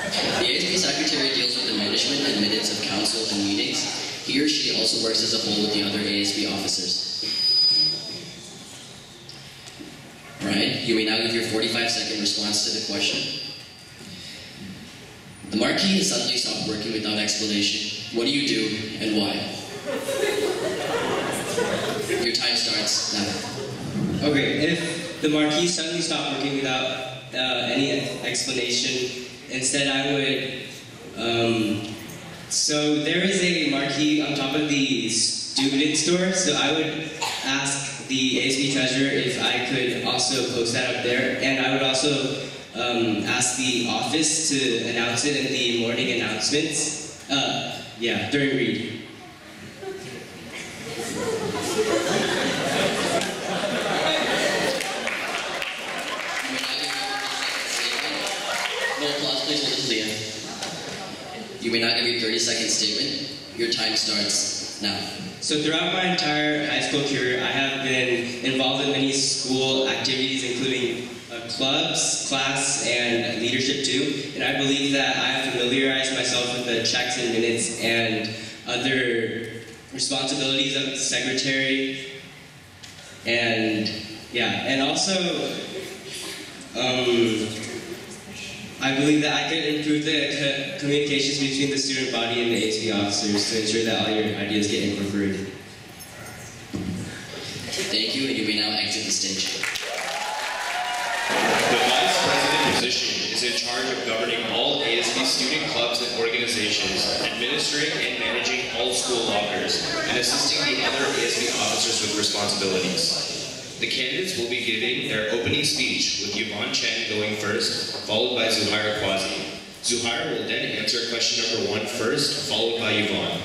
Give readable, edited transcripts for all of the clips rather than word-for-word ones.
The ASB Secretary deals with the management and minutes of council and meetings. He or she also works as a whole with the other ASB officers. Brian, you may now give your 45-second response to the question. The marquee has suddenly stopped working without explanation. What do you do and why? Your time starts now. Okay, if the marquee suddenly stopped working without any explanation, instead I would, so there is a marquee on top of the student store, so I would ask the ASB treasurer if I could also post that up there, and I would also ask the office to announce it in the morning announcements, during read. You may not give your 30-second statement. Your time starts now. So throughout my entire high school career, I have been involved in many school activities, including clubs, class, and leadership too. And I believe that I have familiarized myself with the checks and minutes and other responsibilities of the secretary. And also, I believe that I could improve the communications between the student body and the ASB officers to ensure that all your ideas get incorporated. Thank you, and you may now exit the stage. The Vice President position is in charge of governing all ASB student clubs and organizations, administering and managing all school lockers, and assisting the other ASB officers with responsibilities. The candidates will be giving their opening speech, with Yvonne Chen going first, followed by Zuhayer Quazi. Zuhayer will then answer question number 1 first, followed by Yvonne.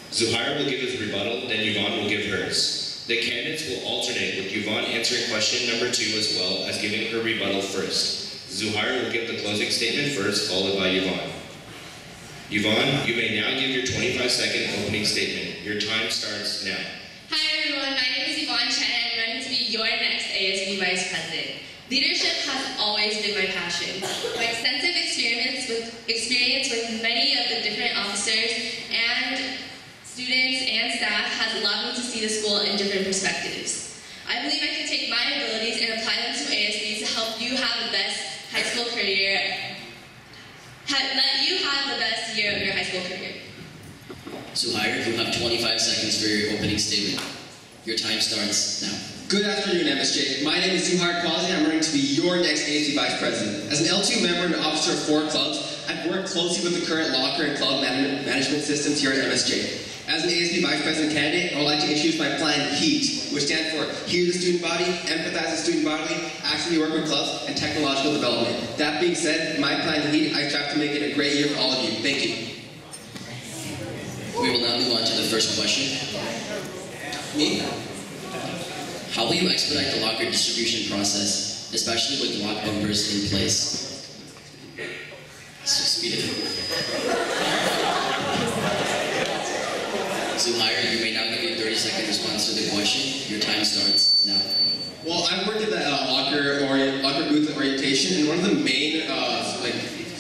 Zuhayer will give his rebuttal, then Yvonne will give hers. The candidates will alternate, with Yvonne answering question number 2 as well as giving her rebuttal first. Zuhayer will give the closing statement first, followed by Yvonne. Yvonne, you may now give your 25-second opening statement. Your time starts now. Hi everyone, my name is Yvonne Chen. Your next ASB Vice President. Leadership has always been my passion. My extensive experience with many of the different officers and students and staff has allowed me to see the school in different perspectives. I believe I can take my abilities and apply them to ASB to help you have the best high school career, let you have the best year of your high school career. Zuhayer, you have 25 seconds for your opening statement. Your time starts now. Good afternoon, MSJ. My name is Zuhayer Quazi, and I'm running to be your next ASB Vice President. As an L2 member and officer of 4 clubs, I've worked closely with the current locker and club management systems here at MSJ. As an ASB Vice President candidate, I would like to introduce my plan HEAT, which stands for Hear the Student Body, Empathize with the Student Body, Actively Work with Clubs, and Technological Development. That being said, my plan HEAT, I strive to make it a great year for all of you. Thank you. We will now move on to the first question. Me? How will you expedite the locker distribution process, especially with lock bumpers in place? So speed it up. Zuhayer, you may now give your 30-second response to the question. Your time starts now. Well, I worked at the locker booth orientation, and one of the main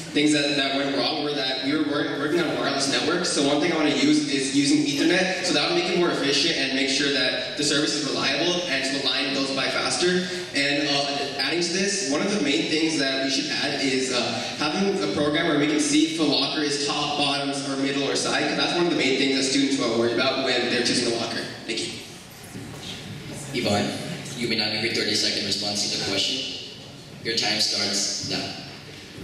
things that went wrong were that we were working on wireless networks. So one thing I want to use is using Ethernet, so that would make it more efficient and make sure that the service is reliable and so the line goes by faster. And adding to this, one of the main things that we should add is having a program where we can see if the locker is top, bottoms, or middle, or side, because that's one of the main things that students will worry about when they're choosing a locker. Thank you. Yvonne, you may now give your 30-second response to the question. Your time starts now.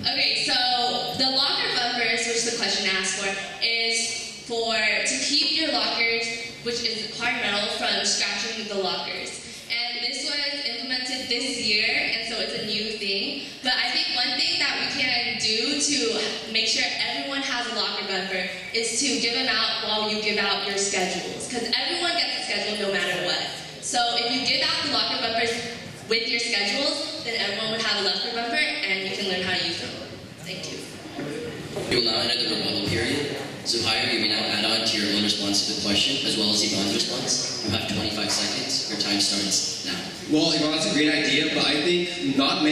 Okay, so the locker bumpers, which the question asked for, is to keep your lockers, which is departmental, from scratching the lockers. And this was implemented this year, and so it's a new thing. But I think one thing that we can do to make sure everyone has a locker bumper is to give them out while you give out your schedules, because everyone gets a schedule no matter what. So if you give out the locker bumpers with your schedules, then everyone would have a locker bumper, and you can learn how to use them. Thank you. You will now enter the rebuttal period. Zuhayer, you may now add on to your own response to the question, as well as Yvonne's response. You have 25 seconds. Your time starts now. Well, Yvonne, that's a great idea, but I think not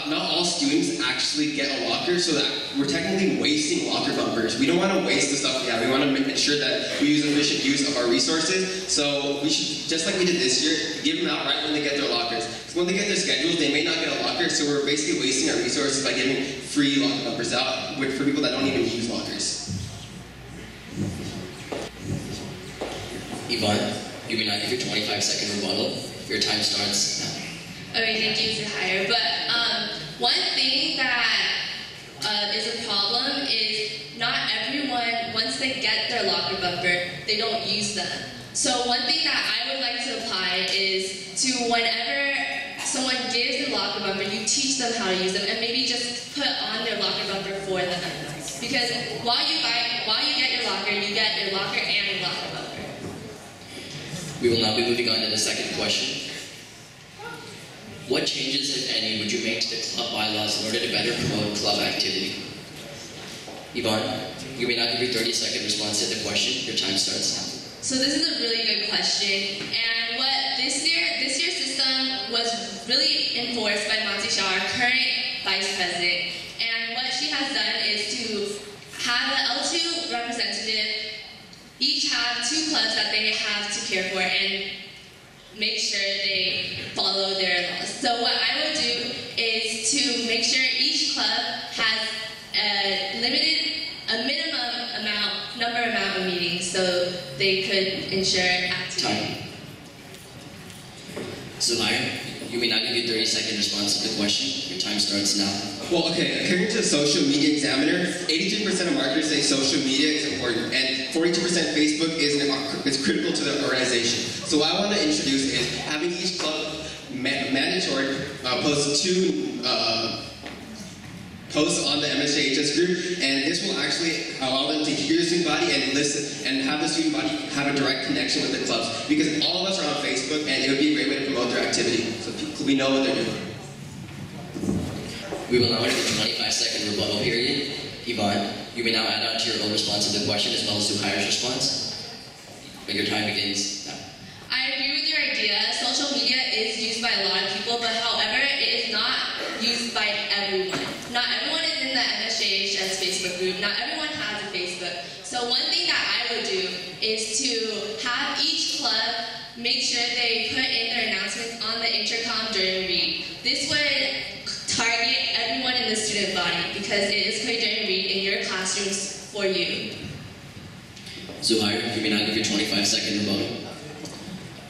all students actually get a locker, so that we're technically wasting locker bumpers. We don't want to waste the stuff we have. We want to ensure that we use efficient use of our resources. So we should, just like we did this year, give them out right when they get their lockers. Because when they get their schedules, they may not get a locker, so we're basically wasting our resources by giving free locker bumpers out for people that don't even use lockers. Yvonne, you may not give your 25-second rebuttal. Your time starts now. Okay, thank you, Zuhayer. But one thing that is a problem is not everyone, once they get their locker bumper, they don't use them. So one thing that I would like to apply is to whenever someone gives the locker bumper, you teach them how to use them and maybe just put on their locker bumper for them. Because while you get your locker and your locker bumper. We will now be moving on to the second question. What changes, if any, would you make to the club bylaws in order to better promote club activity? Yvonne, you may now give your 30-second response to the question. Your time starts now. So this is a really good question, and what this year's system was really enforced by Chou, our current vice president, and what she has done is to have an L2 representative each have 2 clubs that they have to care for and make sure they follow their laws. So what I will do is to make sure each club has a minimum amount of meetings so they could ensure activity. Time. Zuhayer, you may now give your 30-second response to the question. Your time starts now. Well, okay, according to the Social Media Examiner, 83% of marketers say social media is important, and 42% Facebook is critical to the organization. So what I want to introduce is having each club mandatory post 2 posts on the MSJHS group, and this will actually allow them to hear the student body and listen, and have the student body have a direct connection with the clubs. Because all of us are on Facebook, and it would be a great way to promote their activity, so we know what they're doing. We will now enter the 25-second rebuttal period. Yvonne, you may now add on to your own response to the question as well as Zuhayer's response. But your time begins now. I agree with your idea. Social media is used by a lot of people, but however, it is not used by everyone. Not everyone is in the MSJHS Facebook group. Not everyone has a Facebook. So one thing that I would do is to have each club make sure they put in their announcements on the intercom during read. This would target everyone in the student body because it is played during read in your classrooms for you. Zuhayer, you may now give your 25-second rebuttal.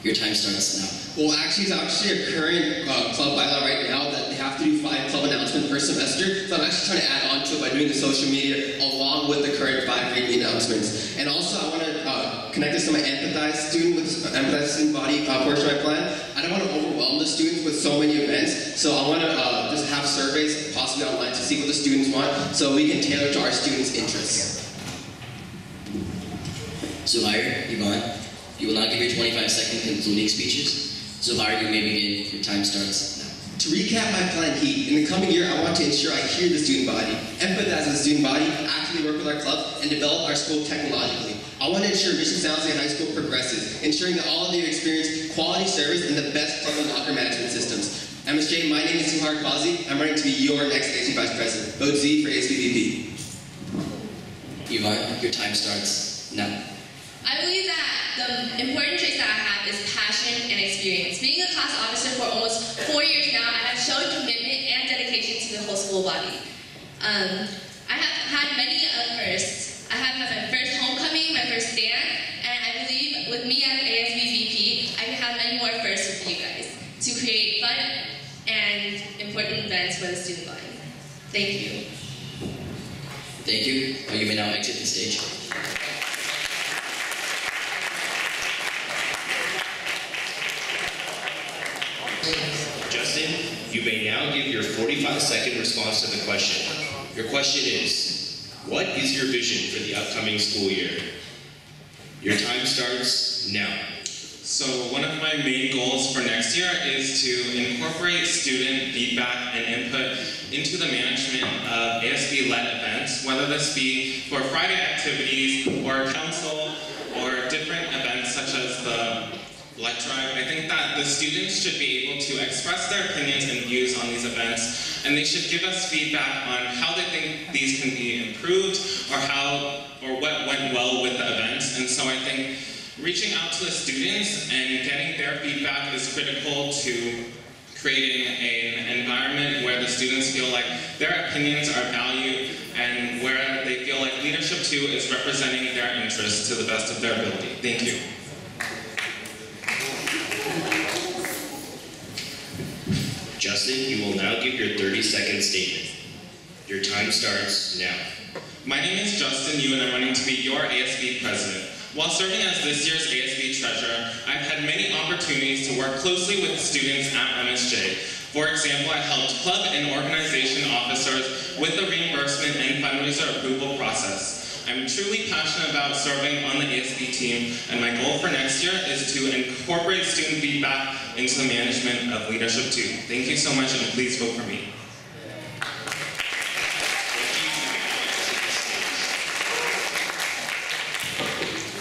Your time starts now. Well, actually, it's actually a current club bylaw right now that they have to do 5 club announcements per semester. So I'm actually trying to add on to it by doing the social media along with the current 5 reading announcements. And also, I want to connect this to my empathize student body portion of my plan. I don't want to overwhelm the students with so many events, so I want to just have surveys, possibly online, to see what the students want, so we can tailor to our students' interests. Zuhayer, Yvonne, you will now give your 25-second concluding speeches. Zuhayer, you may begin. Your time starts now. To recap my plan in the coming year, I want to ensure I hear the student body, empathize with the student body, actively work with our club, and develop our school technologically. I want to ensure Mission San Jose High School progresses, ensuring that all of you experience quality service and the best club and locker management systems. MSJ, my name is Zuhayer Quazi. I'm running to be your next ASB Vice President. Vote Z for ASB VP. Yvonne, your time starts now. I believe that the important traits that I have is passion and experience. Being a class officer for almost 4 years now, I have shown commitment and dedication to the whole school body. I have had many firsts. I have had my first homecoming, my first stand, and I believe with me as ASB VP, I can have many more firsts with you guys to create fun and important events for the student body. Thank you. Thank you. You may now exit the stage. Justin, you may now give your 45-second response to the question. Your question is, what is your vision for the upcoming school year? Your time starts now. So one of my main goals for next year is to incorporate student feedback and input into the management of ASB-led events, whether this be for Friday activities or council or different events such as the blood drive. I think that the students should be able to express their opinions and views on these events, and they should give us feedback on how they think these can be improved, or what went well with the events. And so I think reaching out to the students and getting their feedback is critical to creating an environment where the students feel like their opinions are valued and where they feel like Leadership 2 is representing their interests to the best of their ability. Thank you. Justin, you will now give your 30-second statement. Your time starts now. My name is Justin Yu, and I'm running to be your ASB president. While serving as this year's ASB treasurer, I've had many opportunities to work closely with students at MSJ. For example, I helped club and organization officers with the reimbursement and fundraiser approval process. I'm truly passionate about serving on the ASB team, and my goal for next year is to incorporate student feedback into the management of Leadership 2. Thank you so much, and please vote for me.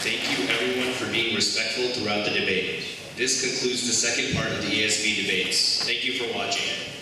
Thank you everyone for being respectful throughout the debate. This concludes the second part of the ASB debates. Thank you for watching.